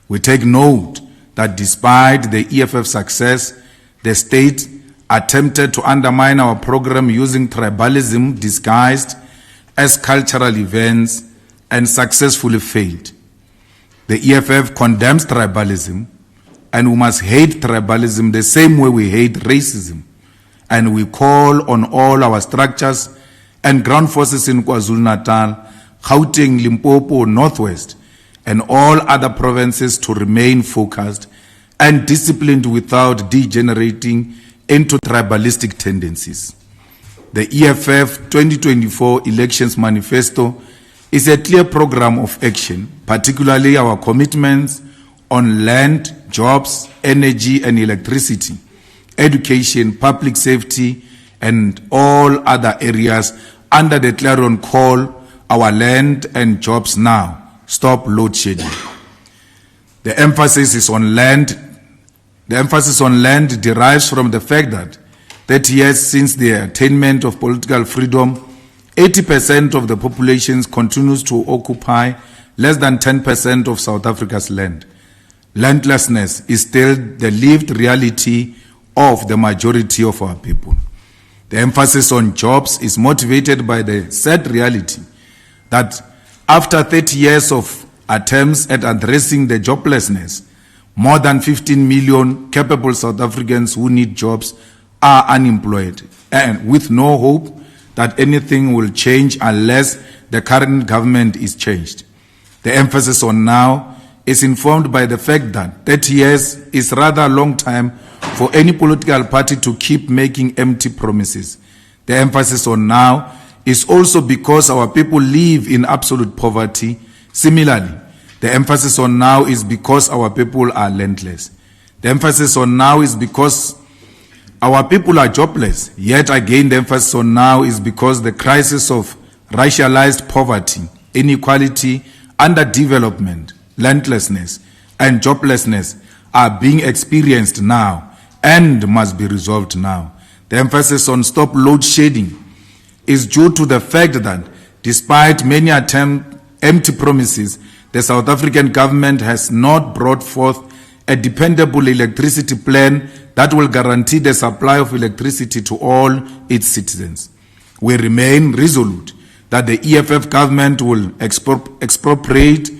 We take note that despite the EFF success, the state attempted to undermine our program using tribalism disguised as cultural events and successfully failed. The EFF condemns tribalism, and we must hate tribalism the same way we hate racism. And we call on all our structures and ground forces in KwaZulu-Natal, Gauteng, Limpopo, Northwest, and all other provinces to remain focused and disciplined without degenerating into tribalistic tendencies. The EFF 2024 Elections Manifesto is a clear program of action, particularly our commitments on land, jobs, energy and electricity, education, public safety, and all other areas under the clarion call, our land and jobs now, stop load shedding. The emphasis on land derives from the fact that 30 years since the attainment of political freedom, 80% of the population continues to occupy less than 10% of South Africa's land. Landlessness is still the lived reality of the majority of our people. The emphasis on jobs is motivated by the sad reality that after 30 years of attempts at addressing the joblessness, more than 15 million capable South Africans who need jobs are unemployed, and with no hope that anything will change unless the current government is changed. The emphasis on now is informed by the fact that 30 years is rather a long time for any political party to keep making empty promises. The emphasis on now is also because our people live in absolute poverty. Similarly, the emphasis on now is because our people are landless. The emphasis on now is because our people are jobless. Yet again, the emphasis on now is because the crisis of racialized poverty, inequality, underdevelopment, landlessness, and joblessness are being experienced now and must be resolved now. The emphasis on stop load shedding is due to the fact that despite many empty promises, the South African government has not brought forth a dependable electricity plan that will guarantee the supply of electricity to all its citizens. We remain resolute that the EFF government will expropriate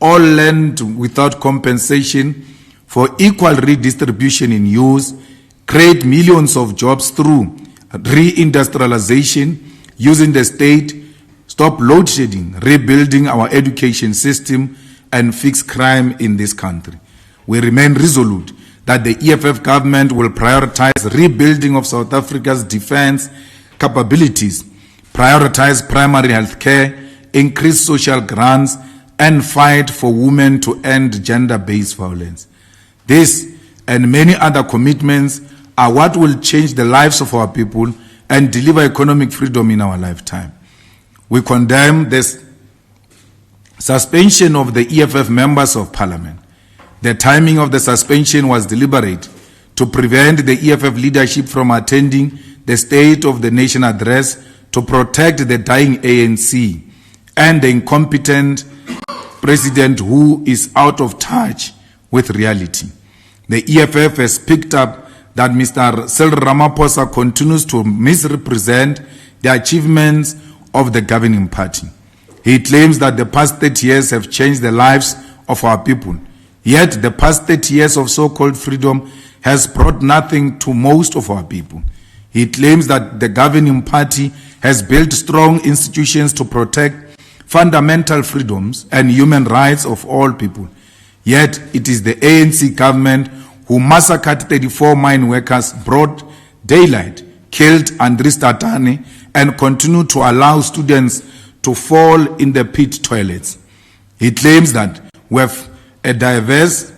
all land without compensation for equal redistribution in use, create millions of jobs through reindustrialization, using the state, stop load shedding, rebuilding our education system, and fix crime in this country. We remain resolute that the EFF government will prioritize rebuilding of South Africa's defense capabilities, prioritize primary health care, increase social grants, and fight for women to end gender-based violence. This and many other commitments are what will change the lives of our people and deliver economic freedom in our lifetime. We condemn this suspension of the EFF members of parliament. The timing of the suspension was deliberate to prevent the EFF leadership from attending the State of the Nation address to protect the dying ANC and the incompetent president who is out of touch with reality. The EFF has picked up that Mr. Cyril Ramaphosa continues to misrepresent the achievements of the governing party. He claims that the past 30 years have changed the lives of our people. Yet the past 30 years of so-called freedom has brought nothing to most of our people. He claims that the governing party has built strong institutions to protect fundamental freedoms and human rights of all people. Yet it is the ANC government who massacred 34 mine workers, broad daylight, killed Andries Tatane, and continue to allow students to fall in the pit toilets. He claims that we have a diverse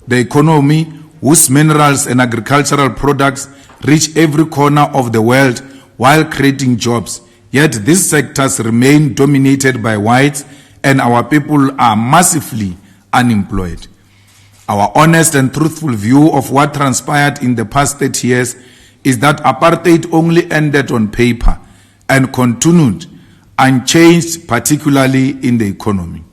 economy whose minerals and agricultural products reach every corner of the world while creating jobs. Yet these sectors remain dominated by whites and our people are massively unemployed. Our honest and truthful view of what transpired in the past 30 years is that apartheid only ended on paper and continued unchanged, particularly in the economy.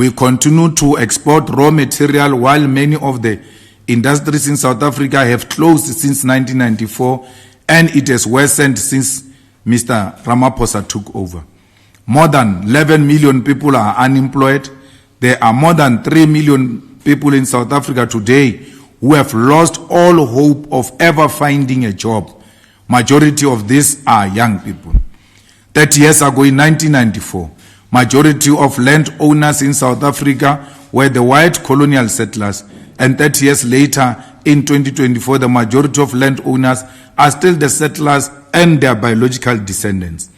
We continue to export raw material while many of the industries in South Africa have closed since 1994, and it has worsened since Mr. Ramaphosa took over. More than 11 million people are unemployed. There are more than 3 million people in South Africa today who have lost all hope of ever finding a job. Majority of these are young people. 30 years ago in 1994, majority of landowners in South Africa were the white colonial settlers, and 30 years later in 2024, the majority of landowners are still the settlers and their biological descendants.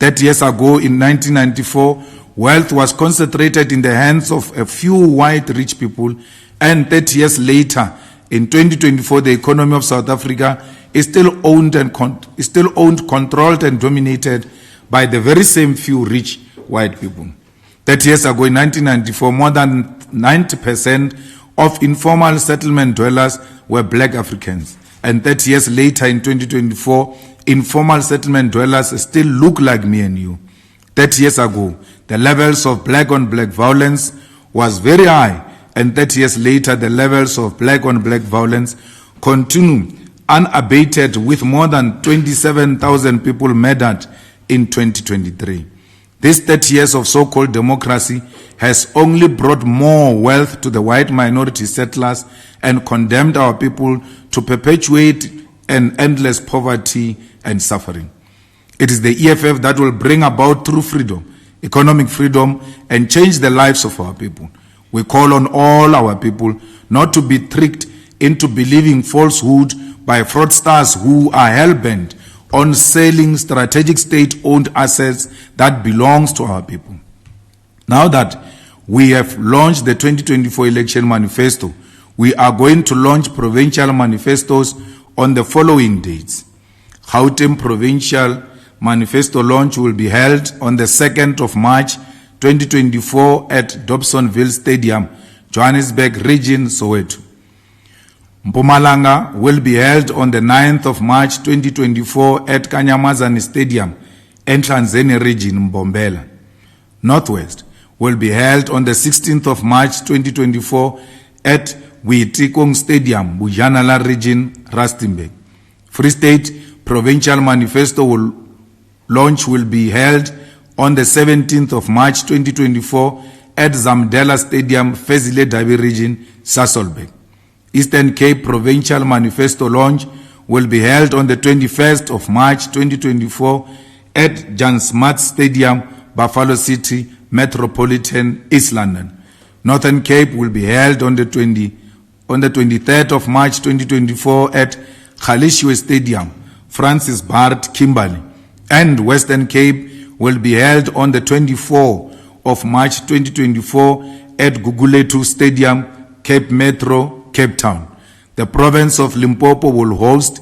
30 years ago in 1994, wealth was concentrated in the hands of a few white rich people, and 30 years later in 2024, the economy of South Africa is still owned, controlled, and dominated by the very same few rich white people. 30 years ago in 1994, more than 90% of informal settlement dwellers were black Africans. And 30 years later in 2024, informal settlement dwellers still look like me and you. 30 years ago, the levels of black-on-black violence was very high, and 30 years later, the levels of black-on-black violence continue unabated, with more than 27,000 people murdered in 2023. This 30 years of so-called democracy has only brought more wealth to the white minority settlers and condemned our people to perpetuate an endless poverty and suffering. It is the EFF that will bring about true freedom, economic freedom, and change the lives of our people. We call on all our people not to be tricked into believing falsehood by fraudsters who are hell-bent on selling strategic state-owned assets that belongs to our people. Now that we have launched the 2024 election manifesto, we are going to launch provincial manifestos on the following dates. Gauteng Provincial Manifesto launch will be held on the 2nd of March 2024 at Dobsonville Stadium, Johannesburg Region, Soweto. Mpumalanga will be held on the 9th of March 2024 at Kanyamazane Stadium, Enhlanzeni Region, Mbombela. Northwest will be held on the 16th of March 2024 at Uitikong Stadium, Bujanala Region, Rustenburg. Free State Provincial Manifesto launch will be held on the 17th of March 2024 at Zamdela Stadium, Fezile Dabi Region, Sasolburg. Eastern Cape Provincial Manifesto launch will be held on the 21st of March 2024 at Jan Smuts Stadium, Buffalo City, Metropolitan, East London. Northern Cape will be held on the 23rd of March 2024 at Galishwe Stadium, Francis Bart, Kimberley. And Western Cape will be held on the 24th of March 2024 at Guguletu Stadium, Cape Metro, Cape Town. The province of Limpopo will host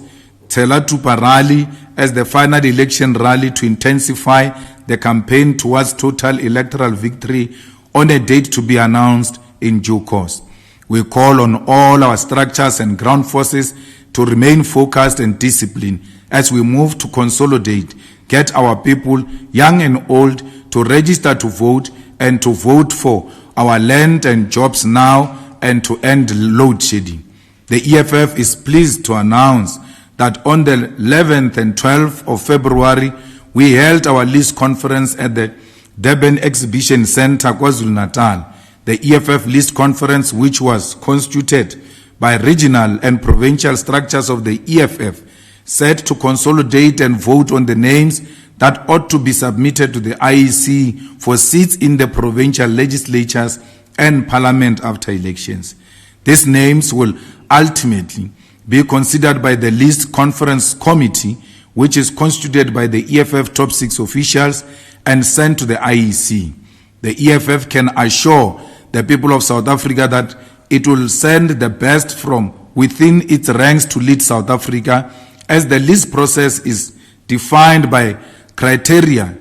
Telatupa Rally as the final election rally to intensify the campaign towards total electoral victory on a date to be announced in due course. We call on all our structures and ground forces to remain focused and disciplined as we move to consolidate, get our people, young and old, to register to vote and to vote for our land and jobs now and to end load shedding. The EFF is pleased to announce that on the 11th and 12th of February, we held our list conference at the Durban Exhibition Center, KwaZulu-Natal. The EFF list conference, which was constituted by regional and provincial structures of the EFF, set to consolidate and vote on the names that ought to be submitted to the IEC for seats in the provincial legislatures and parliament after elections. These names will ultimately be considered by the list conference committee, which is constituted by the EFF top 6 officials and sent to the IEC. The EFF can assure the people of South Africa that it will send the best from within its ranks to lead South Africa, as the list process is defined by criteria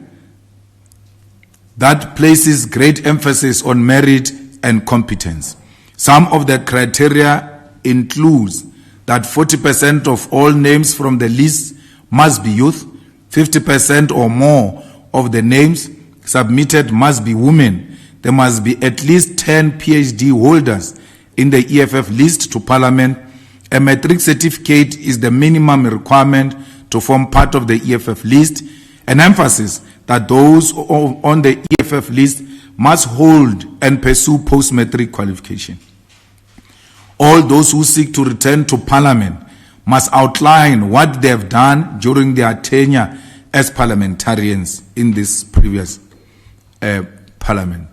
that places great emphasis on merit and competence. Some of the criteria includes that 40% of all names from the list must be youth, 50% or more of the names submitted must be women, there must be at least 10 PhD holders in the EFF list to Parliament. A matric certificate is the minimum requirement to form part of the EFF list. An emphasis that those on the EFF list must hold and pursue post-matric qualification. All those who seek to return to Parliament must outline what they have done during their tenure as parliamentarians in this previous Parliament.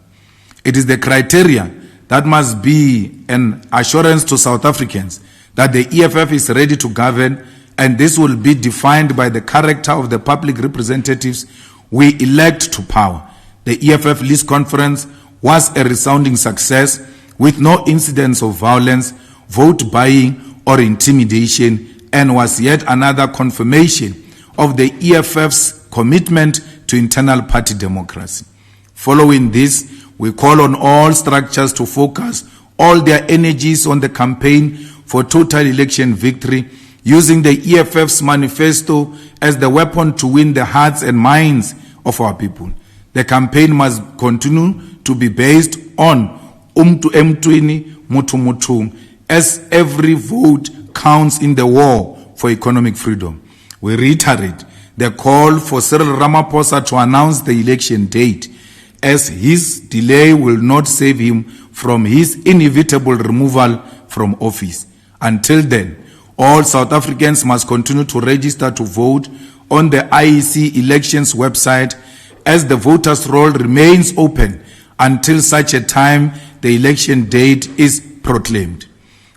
It is the criteria that must be an assurance to South Africans that the EFF is ready to govern, and this will be defined by the character of the public representatives we elect to power. The EFF List Conference was a resounding success with no incidents of violence, vote buying, or intimidation, and was yet another confirmation of the EFF's commitment to internal party democracy. Following this, we call on all structures to focus all their energies on the campaign for total election victory, using the EFF's manifesto as the weapon to win the hearts and minds of our people. The campaign must continue to be based on umtu emtwini mutu mutu, as every vote counts in the war for economic freedom. We reiterate the call for Cyril Ramaphosa to announce the election date, as his delay will not save him from his inevitable removal from office. Until then, all South Africans must continue to register to vote on the IEC elections website, as the voters' roll remains open until such a time the election date is proclaimed.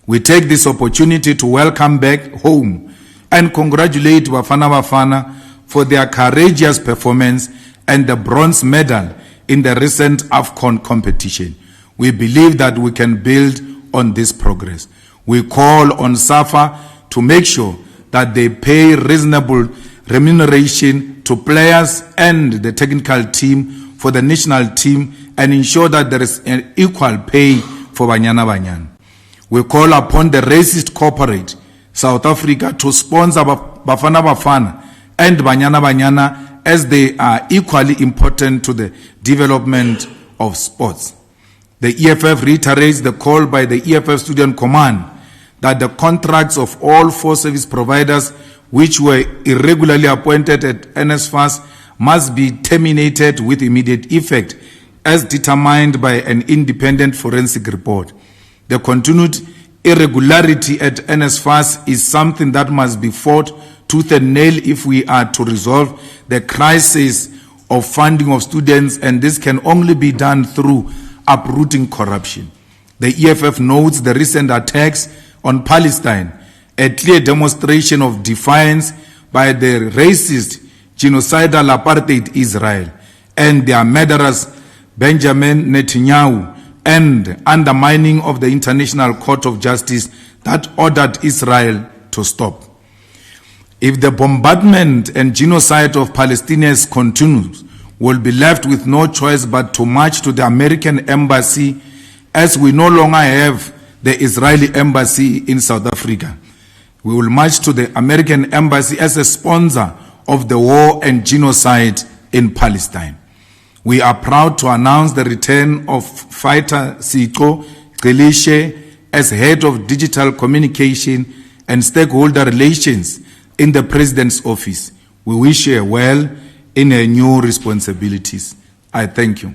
We take this opportunity to welcome back home and congratulate Bafana Bafana for their courageous performance and the bronze medal in the recent AFCON competition. We believe that we can build on this progress. We call on SAFA to make sure that they pay reasonable remuneration to players and the technical team for the national team, and ensure that there is an equal pay for Banyana Banyana. We call upon the racist corporate South Africa to sponsor Bafana Bafana and Banyana Banyana, as they are equally important to the development of sports. The EFF reiterates the call by the EFF Student Command that the contracts of all four service providers which were irregularly appointed at NSFAS must be terminated with immediate effect, as determined by an independent forensic report. The continued irregularity at NSFAS is something that must be fought tooth and nail if we are to resolve the crisis of funding of students, and this can only be done through uprooting corruption. The EFF notes the recent attacks on Palestine, a clear demonstration of defiance by the racist, genocidal apartheid Israel and their murderers Benjamin Netanyahu, and undermining of the International Court of Justice that ordered Israel to stop. If the bombardment and genocide of Palestinians continues, we'll be left with no choice but to march to the American embassy, as we no longer have the Israeli embassy in South Africa. We will march to the American embassy as a sponsor of the war and genocide in Palestine. We are proud to announce the return of fighter Siko Qilishe as head of digital communication and stakeholder relations in the President's office. We wish her well in her new responsibilities. I thank you.